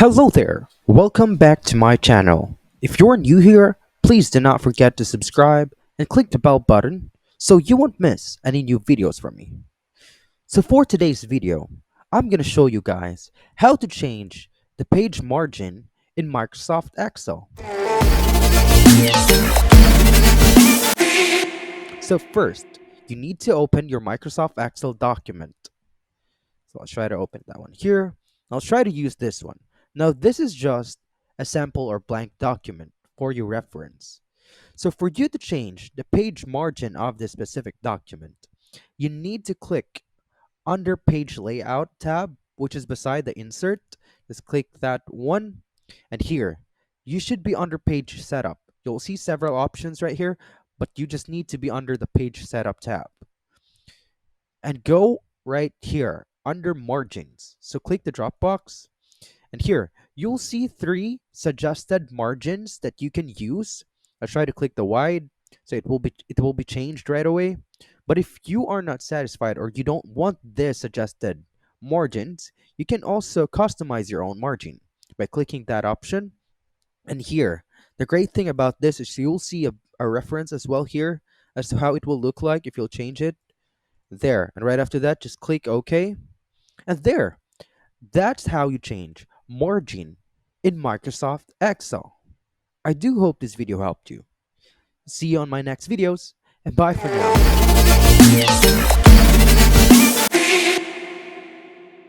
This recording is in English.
Hello there, welcome back to my channel. If you're new here, please do not forget to subscribe and click the bell button so you won't miss any new videos from me. So for today's video, I'm going to show you guys how to change the page margin in Microsoft Excel. So first, you need to open your Microsoft Excel document. So I'll try to open that one here. I'll try to use this one. Now this is just a sample or blank document for your reference. So for you to change the page margin of this specific document, you need to click under page layout tab, which is beside the insert. Just click that one. And here, you should be under page setup. You'll see several options right here, but you just need to be under the page setup tab. And go right here under margins. So click the drop box. And here, you'll see three suggested margins that you can use. I'll try to click the wide, so it will be changed right away. But if you are not satisfied or you don't want this suggested margins, you can also customize your own margin by clicking that option. And here, the great thing about this is you'll see a reference as well here as to how it will look like if you'll change it. There. And right after that, just click OK. And there, that's how you change margin in Microsoft Excel. I do hope this video helped you. See you on my next videos, and bye for now.